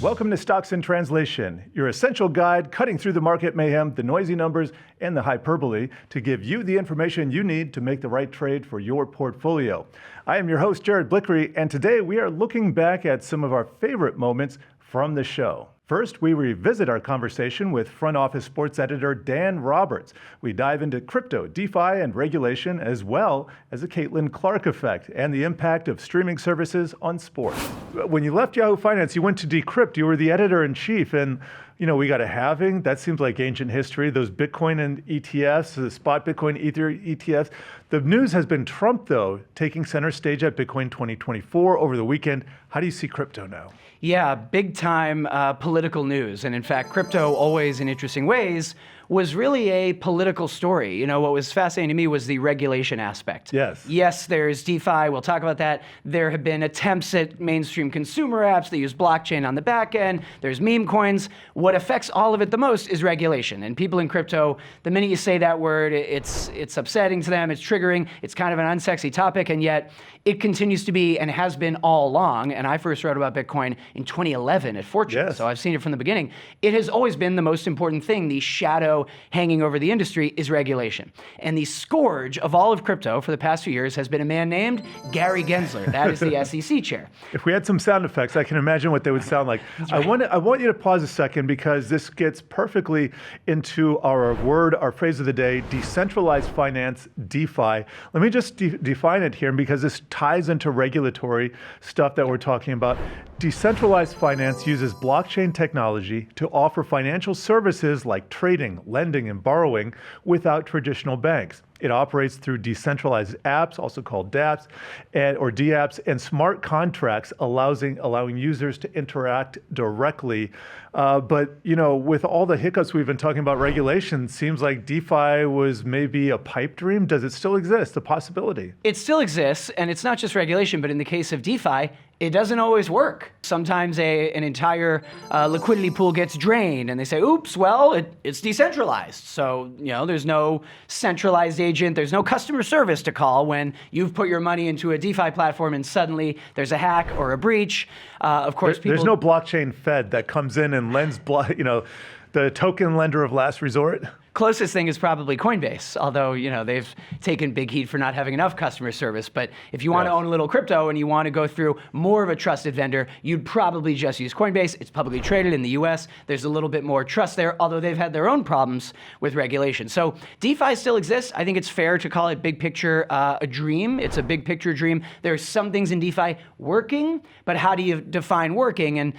Welcome to Stocks in Translation, your essential guide cutting through the market mayhem, the noisy numbers, and the hyperbole to give you the information you need to make the right trade for your portfolio. I am your host, Jared Blikre, and today we are looking back at some of our favorite moments from the show. First, we revisit our conversation with front office sports editor Dan Roberts. We dive into crypto, DeFi, and regulation, as well as the Caitlyn Clark effect and the impact of streaming services on sports. When you left Yahoo Finance, you went to Decrypt. You were the editor-in-chief, and we got a halving. That seems like ancient history. Those Bitcoin and ETFs, the spot Bitcoin Ether ETFs. The news has been Trump, though, taking center stage at Bitcoin 2024 over the weekend. How do you see crypto now? Yeah, big time political news. And in fact, crypto always in interesting ways was really a political story. What was fascinating to me was the regulation aspect. Yes, there's DeFi, we'll talk about that. There have been attempts at mainstream consumer apps that use blockchain on the back end. There's meme coins. What affects all of it the most is regulation. And people in crypto, the minute you say that word, it's upsetting to them, it's triggering, it's kind of an unsexy topic, and yet it continues to be and has been all along. And I first wrote about Bitcoin in 2011 at Fortune, so I've seen it from the beginning. It has always been the most important thing. The shadow hanging over the industry is regulation. And the scourge of all of crypto for the past few years has been a man named Gary Gensler. That is the SEC chair. If we had some sound effects, I can imagine what they would sound like. Right. I want you to pause a second because this gets perfectly into our phrase of the day, decentralized finance, DeFi. Let me just define it here because this ties into regulatory stuff that we're talking about. Decentralized finance uses blockchain technology to offer financial services like trading, lending, and borrowing without traditional banks. It operates through decentralized apps, also called dApps, or dApps, and smart contracts allowing users to interact directly. But with all the hiccups we've been talking about regulation, seems like DeFi was maybe a pipe dream. Does it still exist, a possibility? It still exists, and it's not just regulation, but in the case of DeFi, it doesn't always work. Sometimes an entire liquidity pool gets drained and they say, oops, well, it's decentralized. So, there's no centralized agent, there's no customer service to call when you've put your money into a DeFi platform and suddenly there's a hack or a breach. Of course, there's no blockchain Fed that comes in and lends, the token lender of last resort. Closest thing is probably Coinbase, although, they've taken big heat for not having enough customer service. But if you want to own a little crypto and you want to go through more of a trusted vendor, you'd probably just use Coinbase. It's publicly traded in the US. There's a little bit more trust there, although they've had their own problems with regulation. So DeFi still exists. I think it's fair to call it big picture a dream. It's a big picture dream. There's some things in DeFi working, but how do you define working? And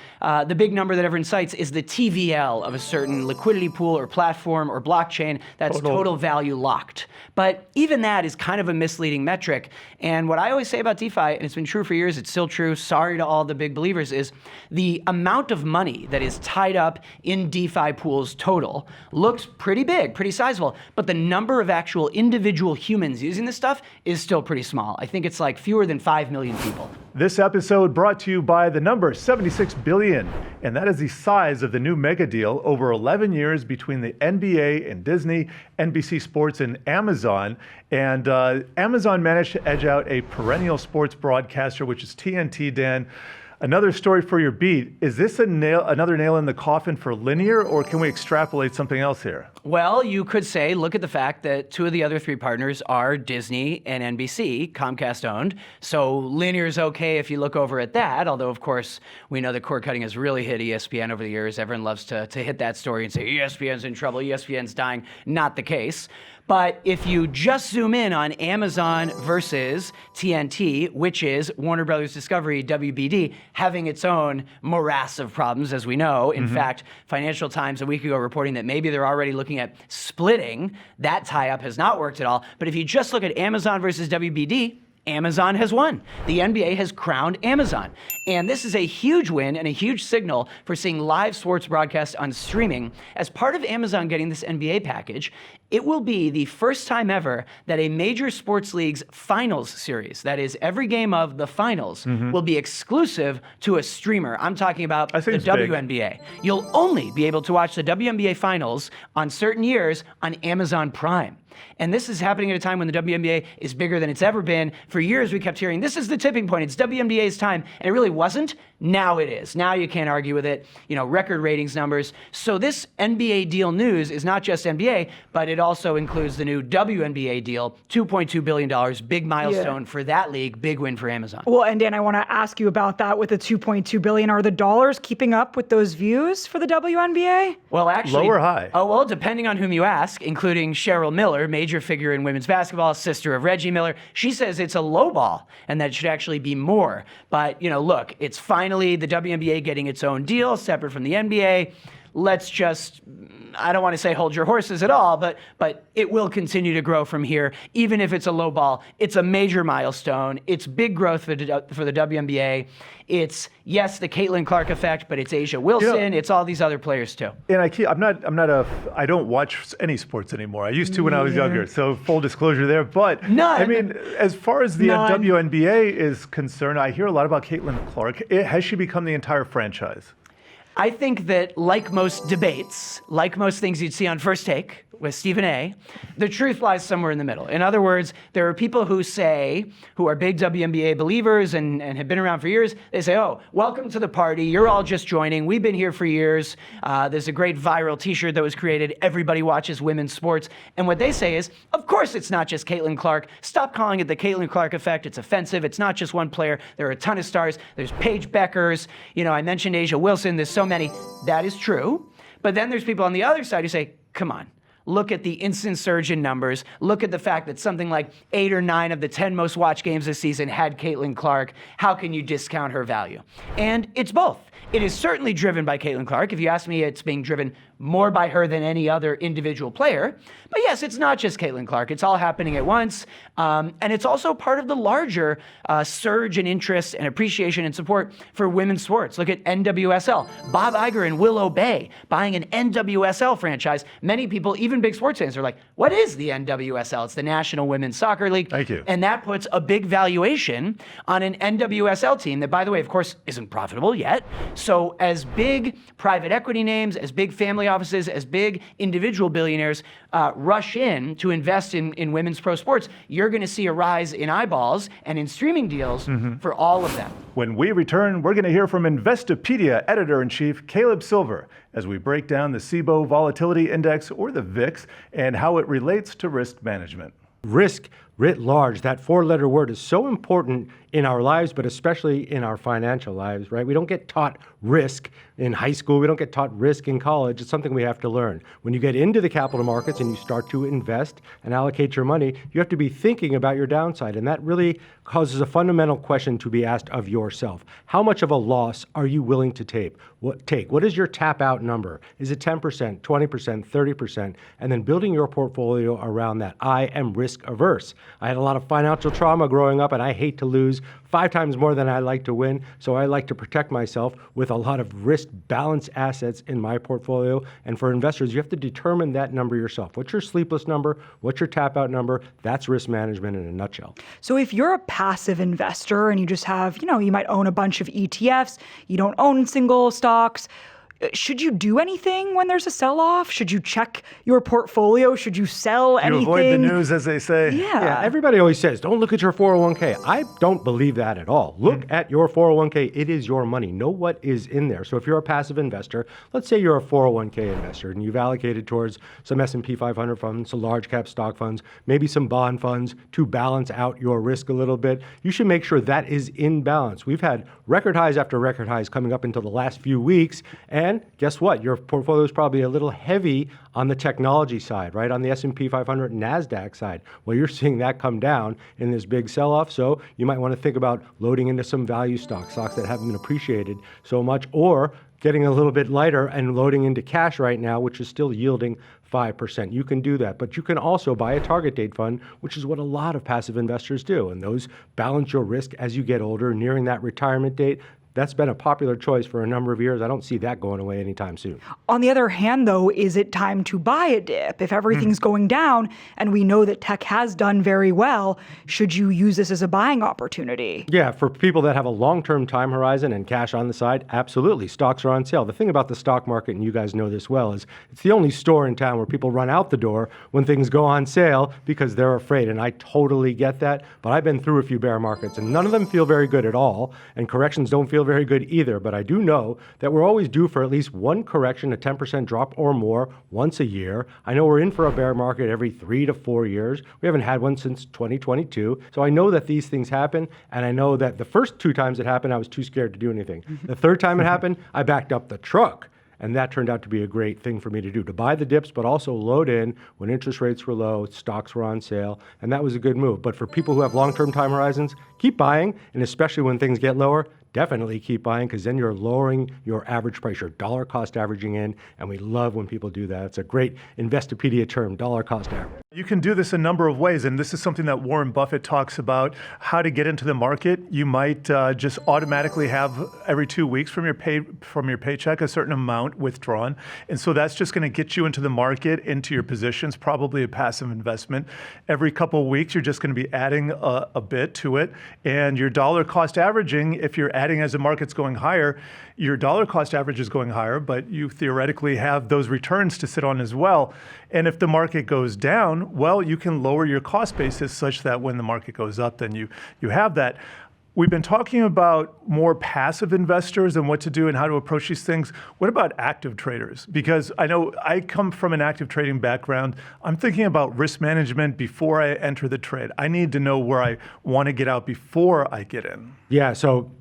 the big number that everyone cites is the TVL of a certain liquidity pool or platform or blockchain. That's total value locked. But even that is kind of a misleading metric. And what I always say about DeFi, and it's been true for years, it's still true, sorry to all the big believers, is the amount of money that is tied up in DeFi pools total looks pretty big, pretty sizable. But the number of actual individual humans using this stuff is still pretty small. I think it's like fewer than 5 million people. This episode brought to you by the number 76 billion, and that is the size of the new mega deal over 11 years between the NBA and Disney, NBC Sports, and Amazon. And Amazon managed to edge out a perennial sports broadcaster, which is TNT, Dan. Another story for your beat. Is this another nail in the coffin for linear, or can we extrapolate something else here? Well, you could say, look at the fact that two of the other three partners are Disney and NBC, Comcast owned. So linear is okay if you look over at that, although of course we know that cord cutting has really hit ESPN over the years. Everyone loves to hit that story and say ESPN's in trouble, ESPN's dying. Not the case. But if you just zoom in on Amazon versus TNT, which is Warner Brothers Discovery, WBD, having its own morass of problems, as we know. In fact, Financial Times a week ago reporting that maybe they're already looking at splitting. That tie-up has not worked at all. But if you just look at Amazon versus WBD, Amazon has won. The NBA has crowned Amazon. And this is a huge win and a huge signal for seeing live sports broadcast on streaming. As part of Amazon getting this NBA package, it will be the first time ever that a major sports league's finals series, that is every game of the finals, will be exclusive to a streamer. I'm talking about the WNBA. You'll only be able to watch the WNBA finals on certain years on Amazon Prime. And this is happening at a time when the WNBA is bigger than it's ever been. For years, we kept hearing, this is the tipping point. It's WNBA's time. And it really wasn't. Now it is. Now you can't argue with it. Record ratings numbers. So this NBA deal news is not just NBA, but it also includes the new WNBA deal, $2.2 billion, big milestone for that league, big win for Amazon. Well, and Dan, I want to ask you about that with the $2.2 billion. Are the dollars keeping up with those views for the WNBA? Well, actually. Low or high? Oh, well, depending on whom you ask, including Cheryl Miller, major figure in women's basketball, sister of Reggie Miller. She says it's a low ball and that it should actually be more. But, look, it's finally the WNBA getting its own deal, separate from the NBA. Let's just, I don't want to say hold your horses at all, but it will continue to grow from here. Even if it's a low ball, it's a major milestone. It's big growth for the WNBA. It's, yes, the Caitlyn Clark effect, but it's Asia Wilson. It's all these other players too. And I don't watch any sports anymore. I used to when I was younger, so full disclosure there. But none. I mean, as far as the WNBA is concerned, I hear a lot about Caitlyn Clark. Has she become the entire franchise? I think that, like most debates, like most things you'd see on First Take with Stephen A., the truth lies somewhere in the middle. In other words, there are people who are big WNBA believers and have been around for years, they say, oh, welcome to the party. You're all just joining. We've been here for years. There's a great viral t-shirt that was created. Everybody watches women's sports. And what they say is, of course it's not just Caitlyn Clark. Stop calling it the Caitlyn Clark effect. It's offensive. It's not just one player. There are a ton of stars. There's Paige Beckers. I mentioned Asia Wilson. There's so many. That is true. But then there's people on the other side who say, come on. Look at the instant surge in numbers. Look at the fact that something like 8 or 9 of the 10 most watched games this season had Caitlyn Clark. How can you discount her value? And it's both. It is certainly driven by Caitlyn Clark. If you ask me, it's being driven more by her than any other individual player. But yes, it's not just Caitlyn Clark. It's all happening at once. And it's also part of the larger surge in interest and appreciation and support for women's sports. Look at NWSL. Bob Iger and Willow Bay buying an NWSL franchise. Many people, even big sports fans, are like, what is the NWSL? It's the National Women's Soccer League. Thank you. And that puts a big valuation on an NWSL team that, by the way, of course, isn't profitable yet. So as big private equity names, as big family offices, as big individual billionaires rush in to invest in women's pro sports, you're going to see a rise in eyeballs and in streaming deals for all of them. When we return, we're going to hear from Investopedia Editor-in-Chief Caleb Silver as we break down the CBOE Volatility Index, or the VIX, and how it relates to risk management. Risk writ large, that 4-letter word, is so important in our lives, but especially in our financial lives, right? We don't get taught risk in high school. We don't get taught risk in college. It's something we have to learn. When you get into the capital markets and you start to invest and allocate your money, you have to be thinking about your downside. And that really causes a fundamental question to be asked of yourself. How much of a loss are you willing to take? What is your tap out number? Is it 10%, 20%, 30%? And then building your portfolio around that. I am risk averse. I had a lot of financial trauma growing up, and I hate to lose 5 times more than I like to win. So I like to protect myself with a lot of risk balance assets in my portfolio. And for investors, you have to determine that number yourself. What's your sleepless number? What's your tap out number? That's risk management in a nutshell. So if you're a passive investor and you just have, you might own a bunch of ETFs, you don't own single stocks, should you do anything when there's a sell-off? Should you check your portfolio? Should you sell anything? You avoid the news, as they say. Yeah. Everybody always says, don't look at your 401k. I don't believe that at all. Look at your 401k. It is your money. Know what is in there. So if you're a passive investor, let's say you're a 401k investor and you've allocated towards some S&P 500 funds, some large cap stock funds, maybe some bond funds to balance out your risk a little bit. You should make sure that is in balance. We've had record highs after record highs coming up into the last few weeks, and guess what? Your portfolio is probably a little heavy on the technology side, right? On the S&P 500 NASDAQ side. Well, you're seeing that come down in this big sell-off, so you might want to think about loading into some value stocks that haven't been appreciated so much, or getting a little bit lighter and loading into cash right now, which is still yielding 5%. You can do that, but you can also buy a target date fund, which is what a lot of passive investors do. And those balance your risk as you get older, nearing that retirement date. That's been a popular choice for a number of years. I don't see that going away anytime soon. On the other hand, though, is it time to buy a dip? If everything's going down and we know that tech has done very well, should you use this as a buying opportunity? Yeah, for people that have a long-term time horizon and cash on the side, absolutely. Stocks are on sale. The thing about the stock market, and you guys know this well, is it's the only store in town where people run out the door when things go on sale because they're afraid. And I totally get that. But I've been through a few bear markets, and none of them feel very good at all. And corrections don't feel very good either. But I do know that we're always due for at least one correction, a 10% drop or more once a year. I know we're in for a bear market every 3 to 4 years. We haven't had one since 2022. So I know that these things happen. And I know that the first 2 times it happened, I was too scared to do anything. The third time it happened, I backed up the truck. And that turned out to be a great thing for me to do, to buy the dips, but also load in when interest rates were low, stocks were on sale, and that was a good move. But for people who have long-term time horizons, keep buying, and especially when things get lower, definitely keep buying, because then you're lowering your average price, your dollar cost averaging in, and we love when people do that. It's a great Investopedia term, dollar cost average. You can do this a number of ways, and this is something that Warren Buffett talks about, how to get into the market. You might just automatically have every 2 weeks from your paycheck a certain amount withdrawn, and so that's just going to get you into the market, into your positions, probably a passive investment. Every couple of weeks, you're just going to be adding a bit to it, and your dollar cost averaging, if you're adding as the market's going higher, your dollar cost average is going higher, but you theoretically have those returns to sit on as well. And if the market goes down, well, you can lower your cost basis such that when the market goes up, then you have that. We've been talking about more passive investors and what to do and how to approach these things. What about active traders? Because I know I come from an active trading background. I'm thinking about risk management before I enter the trade. I need to know where I want to get out before I get in. Yeah, so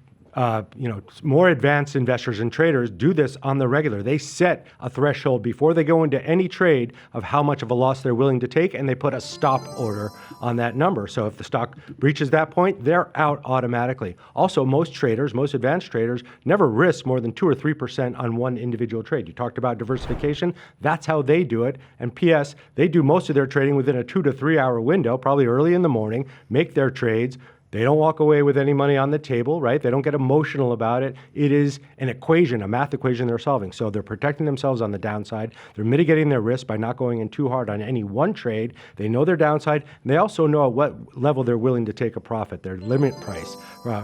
more advanced investors and traders do this on the regular. They set a threshold before they go into any trade of how much of a loss they're willing to take, and they put a stop order on that number. So if the stock breaches that point, they're out automatically. Also, most traders, most advanced traders, never risk more than 2 or 3% on one individual trade. You talked about diversification. That's how they do it. And P.S., they do most of their trading within a 2 to 3 hour window, probably early in the morning, make their trades. They don't walk away with any money on the table, right? They don't get emotional about it. It is an equation, a math equation they're solving. So they're protecting themselves on the downside. They're mitigating their risk by not going in too hard on any one trade. They know their downside, and they also know at what level they're willing to take a profit, their limit price,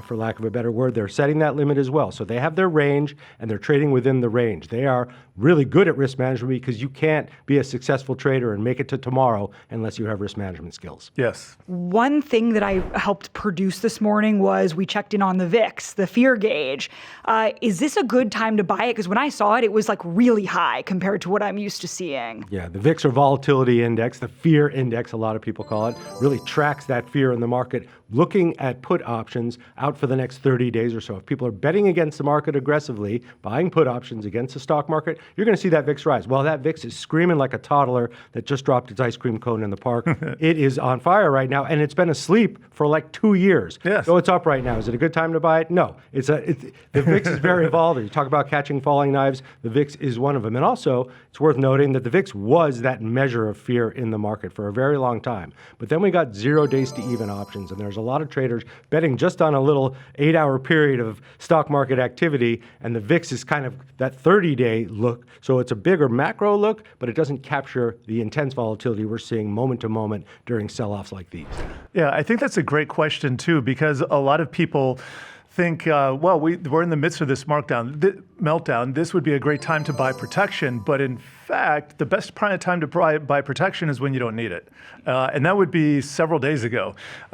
for lack of a better word. They're setting that limit as well. So they have their range, and they're trading within the range. They are really good at risk management because you can't be a successful trader and make it to tomorrow unless you have risk management skills. Yes. One thing that I helped produce this morning was we checked in on the VIX, the fear gauge. Is this a good time to buy it? Because when I saw it, it was like really high compared to what I'm used to seeing. Yeah, the VIX or Volatility Index, the fear index, a lot of people call it, really tracks that fear in the market, looking at put options out for the next 30 days or so. If people are betting against the market aggressively, buying put options against the stock market, you're going to see that VIX rise. Well, that VIX is screaming like a toddler that just dropped its ice cream cone in the park. It is on fire right now, and it's been asleep for like 2 years. Yes. So it's up right now. Is it a good time to buy it? No. The VIX is very volatile. You talk about catching falling knives. The VIX is one of them. And also, it's worth noting that the VIX was that measure of fear in the market for a very long time. But then we got 0 days to even options, and there's a lot of traders betting just on a little 8-hour period of stock market activity, and the VIX is kind of that 30-day look. So it's a bigger macro look, but it doesn't capture the intense volatility we're seeing moment to moment during sell-offs like these. Yeah, I think that's a great question too, because a lot of people think, we're in the midst of this meltdown. This would be a great time to buy protection, but in fact, the best time to buy protection is when you don't need it, and that would be several days ago.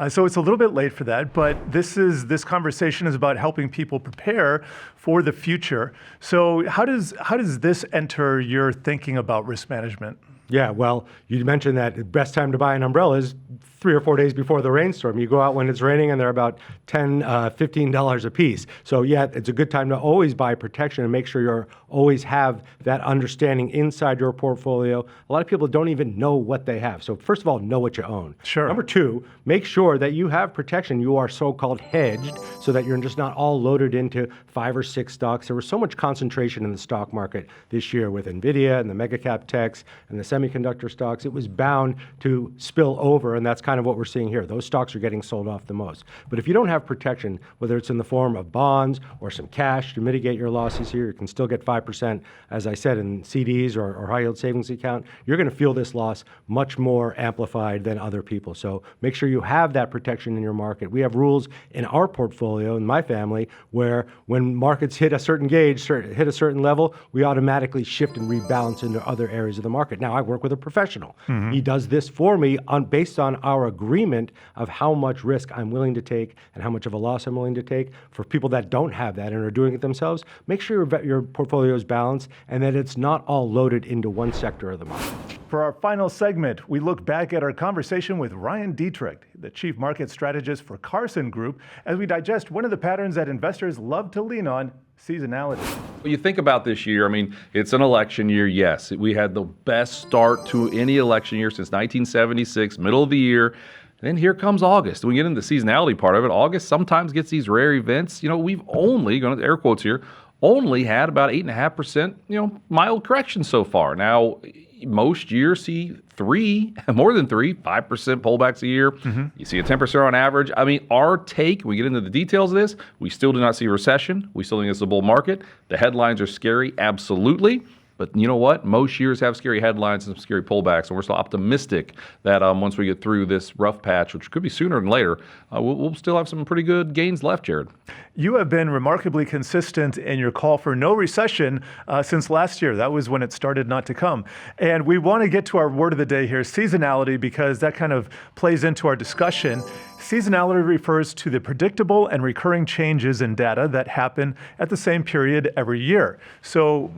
So it's a little bit late for that, but this conversation is about helping people prepare for the future. So how does this enter your thinking about risk management? Yeah, well, you mentioned that the best time to buy an umbrella is 3 or 4 days before the rainstorm. You go out when it's raining and they're about $10, $15 a piece. So yeah, it's a good time to always buy protection and make sure you're always have that understanding inside your portfolio. A lot of people don't even know what they have. So first of all, know what you own. Sure. Number two, make sure that you have protection. You are so-called hedged so that you're just not all loaded into 5 or 6 stocks. There was so much concentration in the stock market this year with NVIDIA and the mega cap techs and the semiconductor stocks. It was bound to spill over, and that's kind of what we're seeing here. Those stocks are getting sold off the most. But if you don't have protection, whether it's in the form of bonds or some cash to mitigate your losses here, you can still get 5%, as I said, in CDs or high yield savings account. You're going to feel this loss much more amplified than other people. So make sure you have that protection in your market. We have rules in our portfolio, in my family, where when markets hit a certain gauge, hit a certain level, we automatically shift and rebalance into other areas of the market. Now, I work with a professional. He does this for me based on our agreement of how much risk I'm willing to take and how much of a loss I'm willing to take. For people that don't have that and are doing it themselves, make sure your portfolio is balanced and that it's not all loaded into one sector of the market. For our final segment, we look back at our conversation with Ryan Detrick, the Chief Market Strategist for Carson Group, as we digest one of the patterns that investors love to lean on, seasonality. When you think about this year, I mean, it's an election year, yes. We had the best start to any election year since 1976, middle of the year. Then here comes August. When we get into the seasonality part of it, August sometimes gets these rare events. We've only, going to air quotes here, only had about 8.5%, mild correction so far. Now, most years see more than 5% pullbacks a year. You see a 10% on average. I mean, our take, we get into the details of this, we still do not see a recession. We still think it's a bull market. The headlines are scary, absolutely. But you know what? Most years have scary headlines and some scary pullbacks, and we're still optimistic that once we get through this rough patch, which could be sooner than later, we'll still have some pretty good gains left, Jared. You have been remarkably consistent in your call for no recession since last year. That was when it started not to come. And we want to get to our word of the day here, seasonality, because that kind of plays into our discussion. Seasonality refers to the predictable and recurring changes in data that happen at the same period every year. So,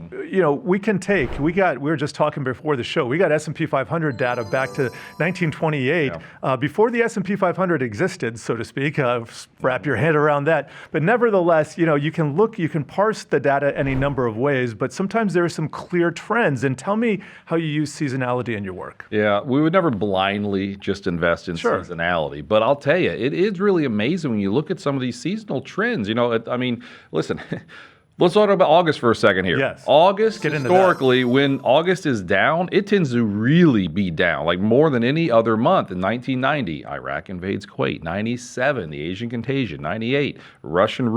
we can we were just talking before the show, we got S&P 500 data back to 1928, before the S&P 500 existed, so to speak. Wrap your head around that. But nevertheless, you can parse the data any number of ways, but sometimes there are some clear trends. And tell me how you use seasonality in your work. Yeah, we would never blindly just invest in seasonality, but I'll tell you, it is really amazing when you look at some of these seasonal trends. Listen, let's talk about August for a second here. Yes. August, historically, when August is down, it tends to really be down, like more than any other month. In 1990, Iraq invades Kuwait. 97, the Asian contagion. 98, Russian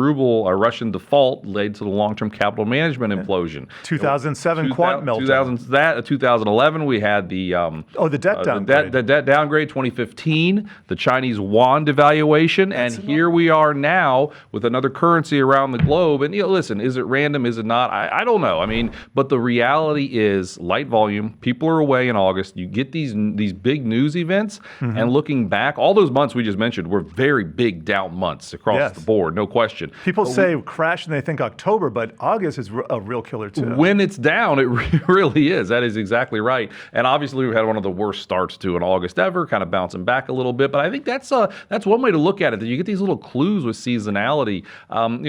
default led to the long-term capital management implosion. 2007, quant meltdown. 2011, we had the debt downgrade. The debt downgrade. 2015, the Chinese yuan devaluation, and here we are now with another currency around the globe. And listen. Is it random? Is it not? I don't know. But the reality is light volume. People are away in August. You get these big news events, and looking back, all those months we just mentioned were very big down months across the board, no question. People say crash and they think October, but August is a real killer too. When it's down, it really is. That is exactly right. And obviously we've had one of the worst starts to an August ever, kind of bouncing back a little bit. But I think that's one way to look at it. That you get these little clues with seasonality.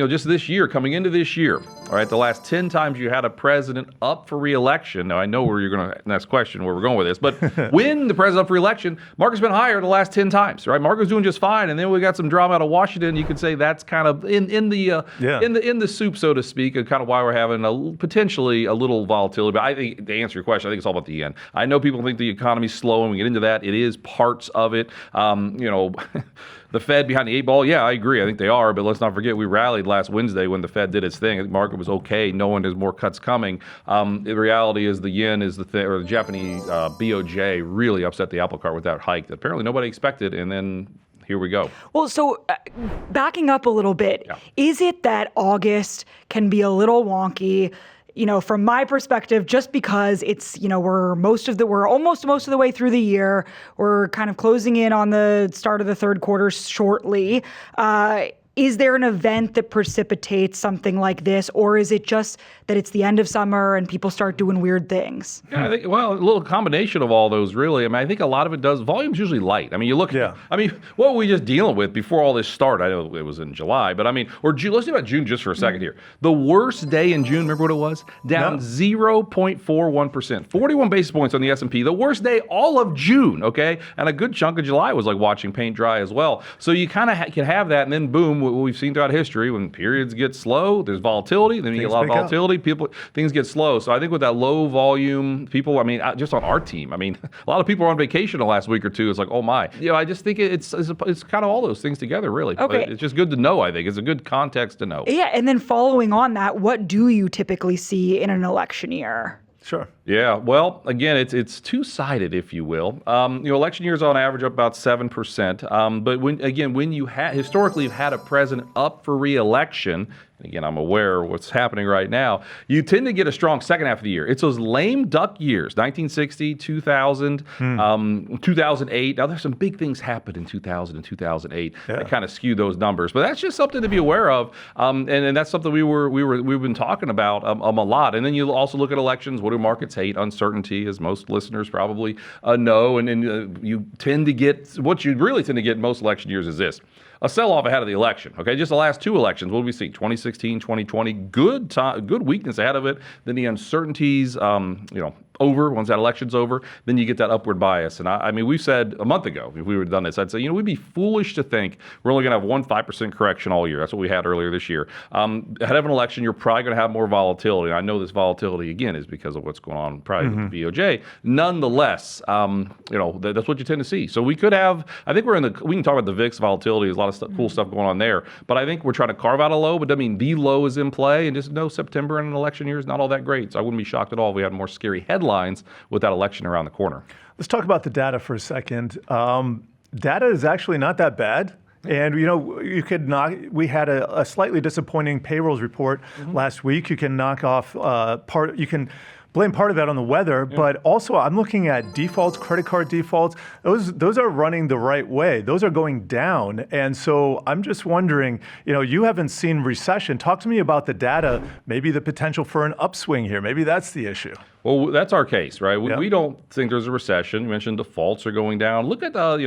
Just this year, coming into this year. All right, the last 10 times you had a president up for re-election. Now, I know where you're going to next question where we're going with this, but when the president up for re-election, market's been higher the last 10 times, right? Market's doing just fine, and then we got some drama out of Washington. You could say that's kind of in the soup, so to speak, and kind of why we're having potentially a little volatility. But I think to answer your question, I think it's all about the end. I know people think the economy's slow, and we get into that. It is parts of it. The Fed behind the 8 ball, yeah, I agree. I think they are, but let's not forget we rallied last Wednesday when the Fed did its thing. The market was okay, knowing there's more cuts coming. The reality is the yen is or the Japanese BOJ really upset the apple cart with that hike that apparently nobody expected, and then here we go. Well, so backing up a little bit, is it that August can be a little wonky? From my perspective, just because it's, we're almost most of the way through the year. We're kind of closing in on the start of the third quarter shortly. Is there an event that precipitates something like this, or is it just that it's the end of summer and people start doing weird things? Yeah, I think, well, a little combination of all those, really. I mean, I think a lot of it does. Volume's usually light. I mean, you look. Yeah. I mean, what were we just dealing with before all this started? I know it was in July, but I mean, or June. Let's think about June just for a second here. The worst day in June. Remember what it was? Down 0.41%, 41 basis points on the S&P. The worst day all of June. Okay, and a good chunk of July was like watching paint dry as well. So you kind of can have that, and then boom, what we've seen throughout history, when periods get slow, there's volatility. Then you get a lot of volatility. Things get slow. So I think with that low volume, people. I mean, just on our team. I mean, a lot of people are on vacation the last week or two. It's like, oh my. I just think it's kind of all those things together, really. Okay. But it's just good to know. I think it's a good context to know. Yeah, and then following on that, what do you typically see in an election year? Sure. Yeah. Well, again, it's two-sided, if you will. Election years on average up about 7%. But when you historically you've had a president up for re-election, and again, I'm aware of what's happening right now, you tend to get a strong second half of the year. It's those lame duck years, 1960, 2000, 2008. Now, there's some big things happened in 2000 and 2008 that kind of skew those numbers. But that's just something to be aware of, and that's something we've been talking about a lot. And then you also look at elections. What do markets hate? Uncertainty, as most listeners probably know. And then you tend to get, what you really tend to get in most election years is this. A sell-off ahead of the election. Okay, just the last two elections. What do we see? 2016, 2020. Good weakness ahead of it. Then the uncertainties, over, once that election's over, then you get that upward bias. And I mean, we said a month ago, if we would have done this, I'd say, we'd be foolish to think we're only going to have 5% correction all year. That's what we had earlier this year. Ahead of an election, you're probably going to have more volatility. And I know this volatility, again, is because of what's going on probably with the BOJ. Nonetheless, that's what you tend to see. So we could have, I think we can talk about the VIX volatility. There's a lot of cool stuff going on there. But I think we're trying to carve out a low, but I mean, the low is in play. And just know September in an election year is not all that great. So I wouldn't be shocked at all if we had more scary headlines with that election around the corner. Let's talk about the data for a second. Data is actually not that bad. And, we had a slightly disappointing payrolls report last week. You can knock off you can blame part of that on the weather, but also I'm looking at defaults, credit card defaults. Those are running the right way. Those are going down. And so I'm just wondering, you haven't seen recession. Talk to me about the data, maybe the potential for an upswing here. Maybe that's the issue. Well, that's our case, right? We don't think there's a recession. You mentioned defaults are going down. Look at how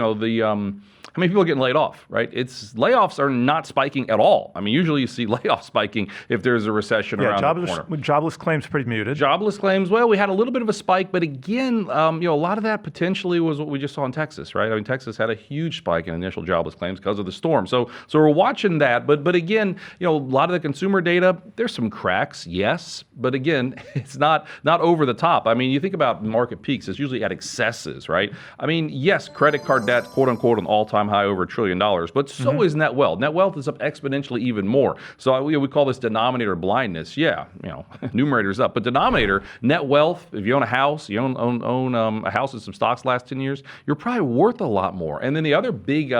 many people are getting laid off, right? Layoffs are not spiking at all. I mean, usually you see layoffs spiking if there's a recession around the corner. Jobless claims pretty muted. Jobless claims, well, we had a little bit of a spike, but again, a lot of that potentially was what we just saw in Texas, right? I mean, Texas had a huge spike in initial jobless claims because of the storm. So we're watching that, but again, a lot of the consumer data, there's some cracks, yes, but again, it's not over the top. I mean, you think about market peaks, it's usually at excesses, right? I mean, yes, credit card debt, quote unquote, an all-time high over $1 trillion, but so is net wealth. Net wealth is up exponentially even more. So we call this denominator blindness. Yeah, numerator's up, but denominator, net wealth, if you own a house, you own a house and some stocks last 10 years, you're probably worth a lot more. And then the other big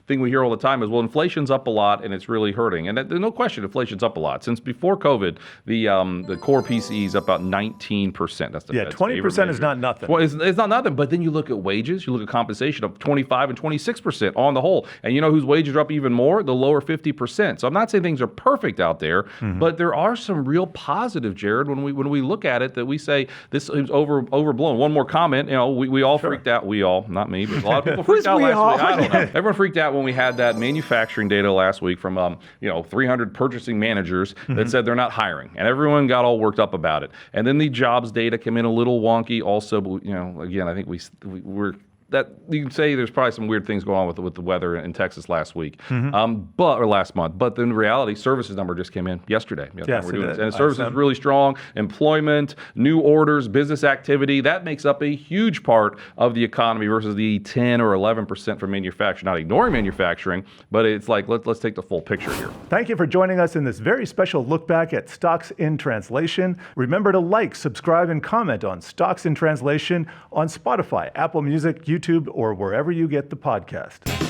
thing we hear all the time is, well, inflation's up a lot and it's really hurting. And there's no question inflation's up a lot. Since before COVID, the core PCE is up about 19%. That's the 20% is not nothing. Well, it's not nothing, but then you look at wages, you look at compensation up 25 and 26% on the whole. And you know whose wages are up even more? The lower 50%. So I'm not saying things are perfect out there, but there are some real positive, Jared, when we look at it, that we say this is overblown. One more comment, we all freaked out. We all, not me, but a lot of people freaked out last week. I don't know. Everyone freaked out when we had that manufacturing data last week from 300 purchasing managers that said they're not hiring, and everyone got all worked up about it. And then the jobs data came in a little wonky. Also, again, I think we're that you can say there's probably some weird things going on with the weather in Texas last week, or last month. But in reality, services number just came in yesterday. Yes, and services is really strong. Employment, new orders, business activity, that makes up a huge part of the economy versus the 10 or 11% for manufacturing. Not ignoring manufacturing, but it's like let's take the full picture here. Thank you for joining us in this very special look back at Stocks in Translation. Remember to like, subscribe, and comment on Stocks in Translation on Spotify, Apple Music, YouTube, or wherever you get the podcast.